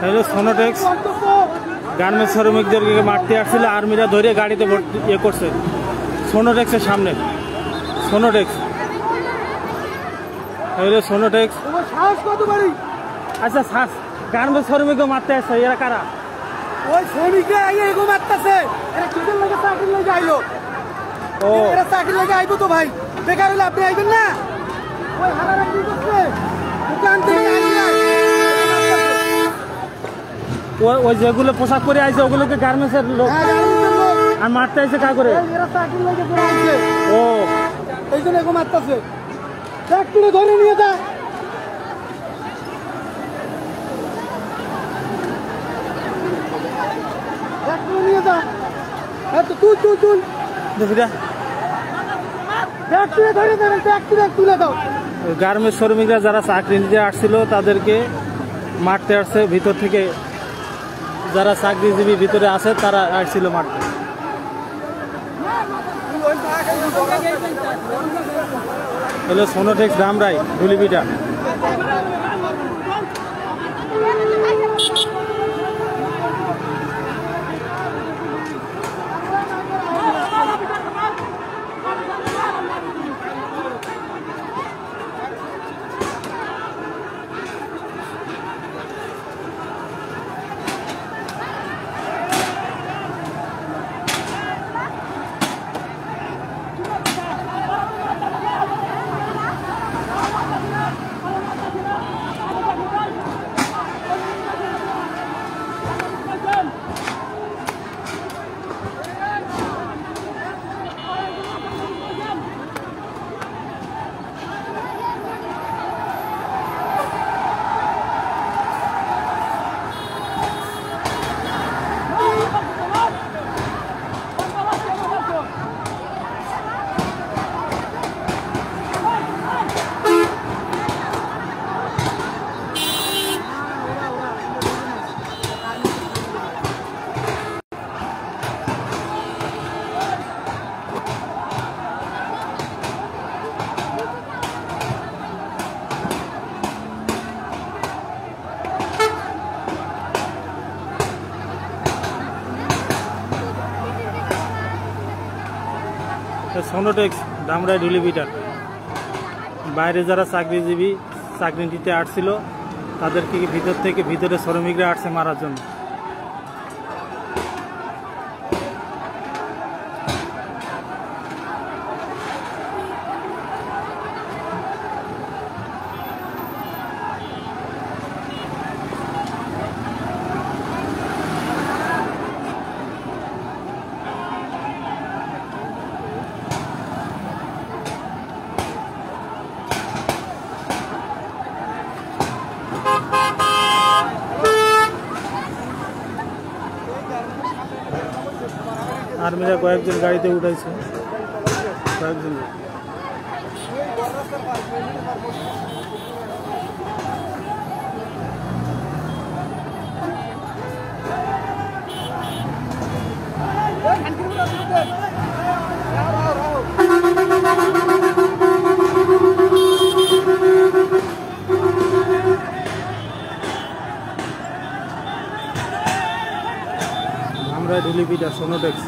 হলো সোনোটেক্স গার্মেন্টস শ্রমিকদেরকে মারতে আসছিল, আর্মিরা ধরে গাড়িতে ইয়ে করছে সোনোটেক্সের সামনে। সোনোটেক্স হলো সোনোটেক্স। আচ্ছা গার্মেন্টস শ্রমিকও মারতে আসছে, এরা কারা? ওই শ্রমিকরা এগো মারতেছে, এরা কিসের লাগে চাকরির লাগে আইলো? ও এরা চাকরির লাগে আইবো তো ভাই, বেকার হলে আপনি আইবেন না? ওই হারারা কি করছে? দোকান থেকে ওই যেগুলো পোশাক পরে আইছে ওগুলোকে গার্মেন্টসের লোক, আর মারতে আইছে কা করে? এরা চাকরির লাগে করে আইছে। ও এই জন্য এগো মারতেছে। চাকরি ধরে নিয়ে যা। নিয়ে যা। তুই তুলে দাও। গার্মেন্টস শ্রমিকরা যারা চাকরি নিতে আসছিল তাদেরকে মারতে আসছে ভিতর থেকে, যারা চাকরিজীবী ভিতরে আছে তারা আসছিল মারতে। হলো সোনোটেক্স ধামরাই ধুলিবিটা। সোনোটেক্স ধামরাই ধুলিবিটার বাইরে যারা চাকরিজীবী চাকরি নিতে আসছিল তাদেরকে ভিতর থেকে ভিতরে শ্রমিকরা আসছে মারার জন্য। আর্মিরা কয়েকজন গাড়িতে উঠাইছে, কয়েকজন আমরা ধুলিবিটা সোনোটেক্স।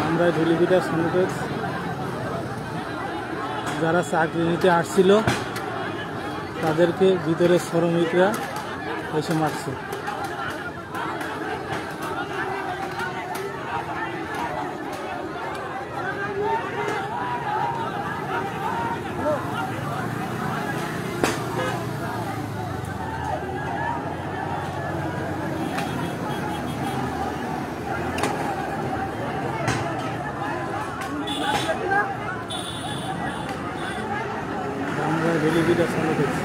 আমরা ধুলিবিটা সোনোটেক্স যারা চাকরি নিতে আসছিল তাদেরকে ভিতরে শ্রমিকরা এসে মারছে। ধুলিবিটা সোনোটেক্স।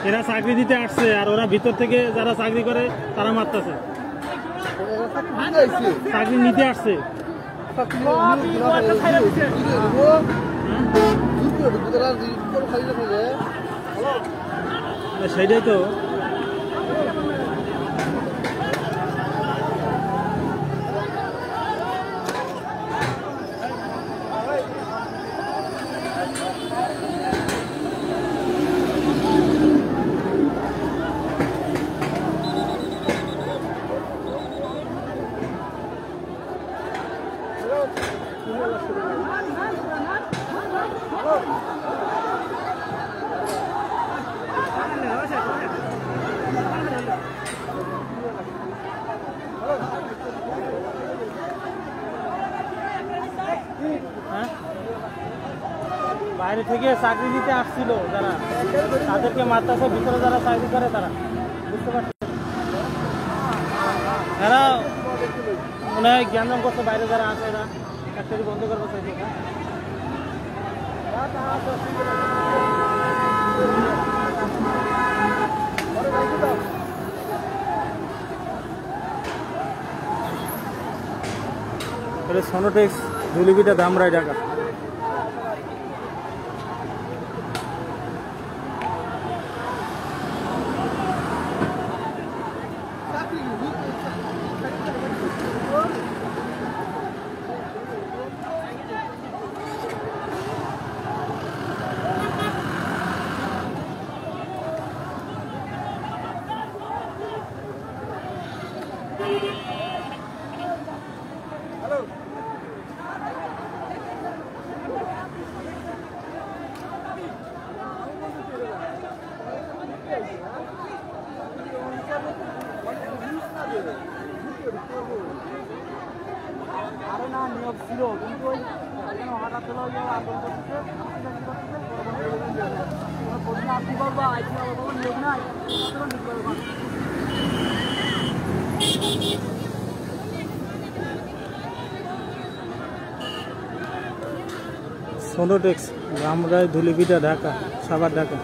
এরা চাকরি দিতে আসছে আর ওরা ভিতর থেকে যারা চাকরি করে তারা মারতেছে। চাকরি নিতে আসছে। সেইটাই তো বাইরে থেকে চাকরি দিতে আসছিল যারা তাদেরকে মারতেছে, ভিতরে যারা চাকরি করে তারা। বুঝতে পারছি এরা মনে হয় জ্ঞান করছে, বাইরে যারা আছে এরা ফ্যাক্টরি বন্ধ করবো চাইছে। সোনোটেক্স ধুলিবিটা ধামরাই ঢাকা। আরে না নিয়োগ ছিল কিন্তু ওই হঠাৎ করে আন্দোলন করতেছে, আপনি বলবো আইসি নিয়োগ নাই সোনোটেক্স ধামরাই ধুলিবিটা ঢাকা, সাভার ঢাকা।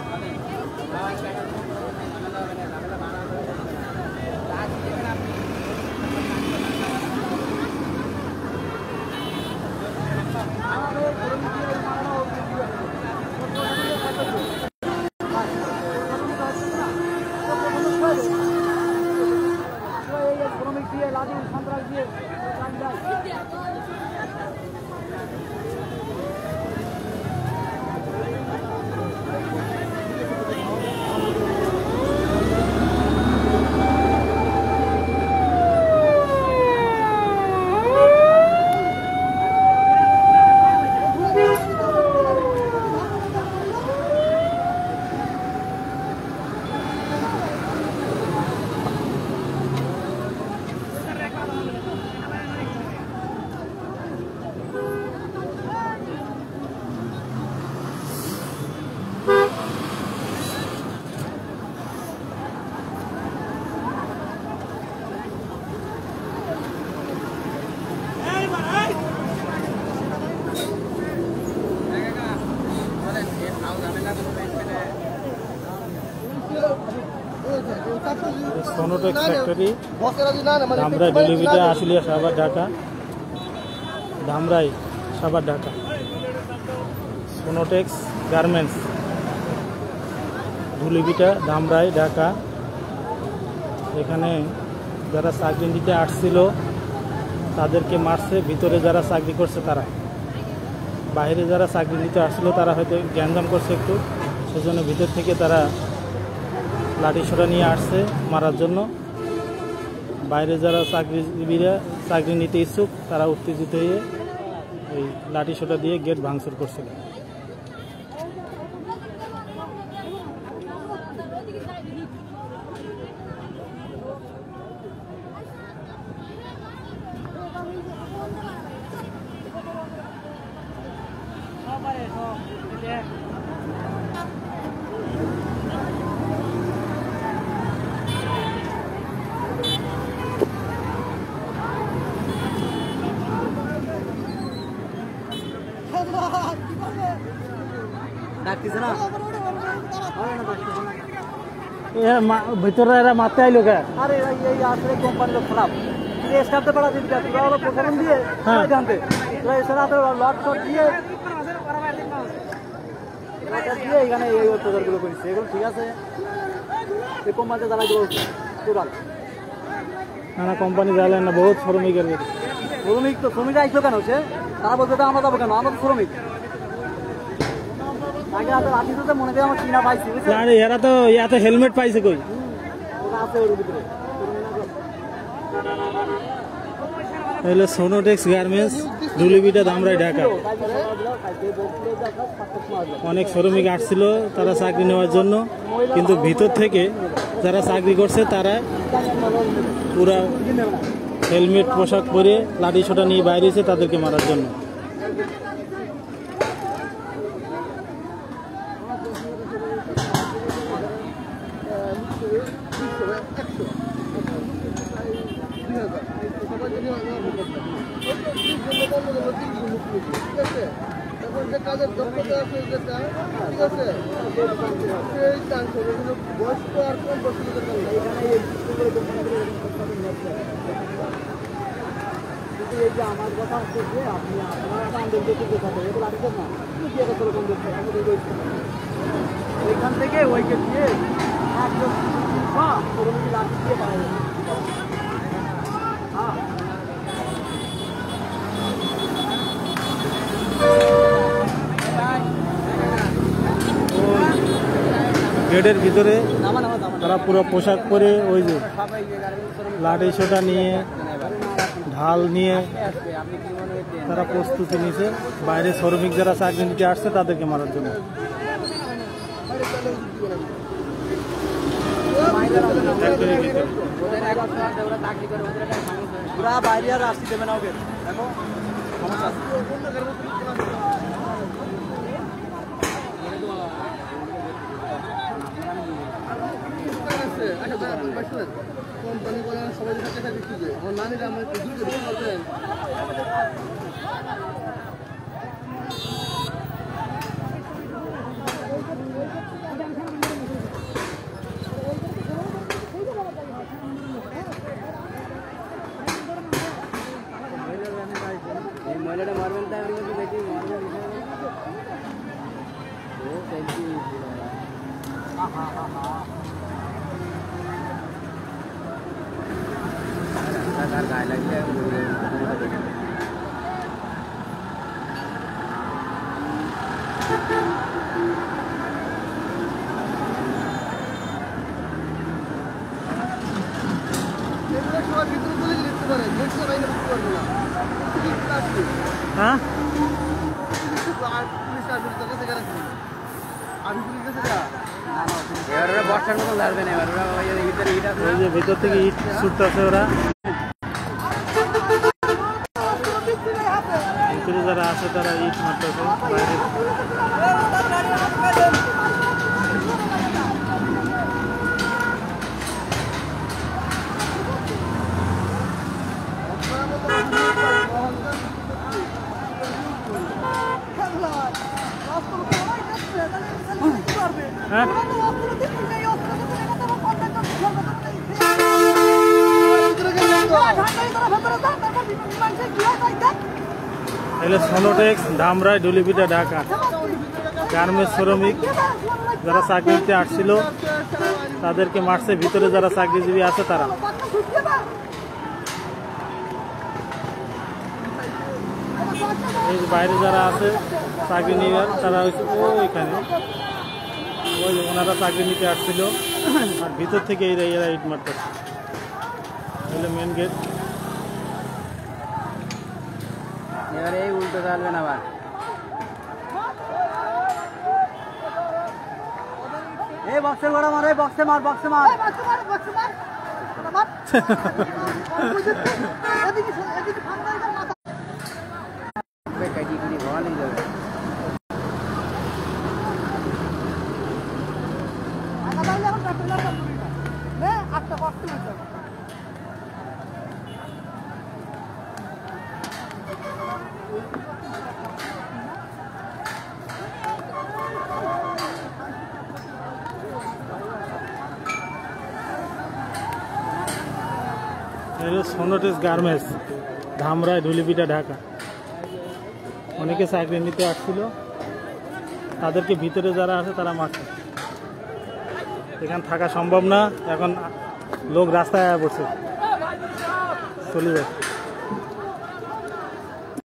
সোনোটেক্স ফ্যাক্টরি ধামরাই ধুলিবিটা, আশুলিয়া, সাভার, ঢাকা। ধামরাই, সাভার, ঢাকা। সোনোটেক্স গার্মেন্টস ধুলিবিটা, ধামরাই, ঢাকা। এখানে যারা চাকরি দিতে আসছিল তাদেরকে মারছে। ভিতরে যারা চাকরি করছে তারা, বাইরে যারা চাকরি নিতে আসছিল তারা হয়তো গ্যাঞ্জাম করছে একটু, সেজন্য ভিতর থেকে তারা লাঠি সোটা নিয়ে আসছে মারার জন্য। বাইরে যারা চাকরিজীবীরা চাকরি নিতে ইচ্ছুক তারা উত্তেজিত হয়ে ওই লাঠি সোটা দিয়ে গেট ভাঙচুর করছিল। ভিতরে এরা মারতে আইলো কে? আরে এই আসলে কোম্পানির খারাপ, স্টাফতে পাড়া দিতে তোরা হলো প্রশাসন দিয়ে জানতে তোরা এসে রাতে লট শট দিয়ে এখানে এই অত্যাচারগুলো করেছে, এগুলো ঠিক আছে? এই কোম্পানিতে যারা এগুলো টোটাল না কোম্পানি জ্বালেন না, বহুত শ্রমিকের শ্রমিক তো শ্রমিক আসলো কেন? সে তারা বলছে তো আমরা যাবো কেন, আমরা তো শ্রমিক। মনে করি আমার কিনা পাইছি, এরা তো ইয়াতে হেলমেট পাইছে কই? আছে ওর ভিতরে। হলো সোনোটেক্স গার্মেন্টস, ডুলিবিটা, ধামরাই, ঢাকা। অনেক শ্রমিক আসছিল তারা চাকরি নেওয়ার জন্য, কিন্তু ভিতর থেকে যারা চাকরি করছে তারা পুরা হেলমেট পোশাক পরে লাঠি সোটা নিয়ে বাইরে এসে তাদেরকে মারার জন্য। কাজের দক্ষতা আছে যেটা ঠিক আছে, সেই চান্স হবে, কিন্তু বয়স্ক আর কম বয়স্ক এই যে আমার কথা হচ্ছে যে আপনি এখান থেকে ওইকে দিয়ে একজন লাঠি দিয়ে পাওয়া যাবে। হ্যাঁ গেটের ভিতরে তারা পুরো পোশাক পরে ওই যে লাঠি সোটা নিয়ে ঢাল নিয়ে তারা প্রস্তুতি নিছে বাইরে শ্রমিক যারা চাকরি নিতে আসছে তাদেরকে মারার জন্য। বাইরে আর আসতে দেবে না ওকে, দেখো কোম্পানি বলে সবাই টাকা বিক্রি করে আমার নানিরা আমার করবেন। এই মহিলাটা মারবেন তাই দেখি মারবেন। তার গায়ে লাগলে হ্যাঁ বর্ষার মতো লাগবে না, এবার ওই যে ভিতর থেকে ইট ছুটতেছে ওরা, ভিতরে যারা আছে তারা ইট মারতেছে বাইরে। হ্যাঁ এলে সোনোটেক্স, ধামরাই, ডুলিবিটা, ঢাকা গার্মেন্টস শ্রমিক যারা চাকরিতে আসছিল তাদেরকে মারছে। ভিতরে যারা চাকরিজীবী আছে তারা এই যে বাইরে যারা আছে চাকরি নিয়ে তারা হচ্ছে ওইখানে, ওই ওনারা চাকরি নিতে আসছিল, আর ভিতর থেকে এরা ইট মারতেছে। হলো মেন গেট। এবারে এই উল্টো চালবেন আবার। এই বক্সে ঘোড়া মার, এই বক্সে মার, বক্সে মার। কাটি কুড়ি ঘোড়া নিয়ে যাবে। সোনোটেস গার্মেন্টস, ধামরাই, ঢুলিপিটা, ঢাকা। অনেকে চাকরি নিতে আসছিল, তাদেরকে ভিতরে যারা আছে তারা মারছে। এখানে থাকা সম্ভব না, এখন লোক রাস্তায় পড়ছে, চলে যায়।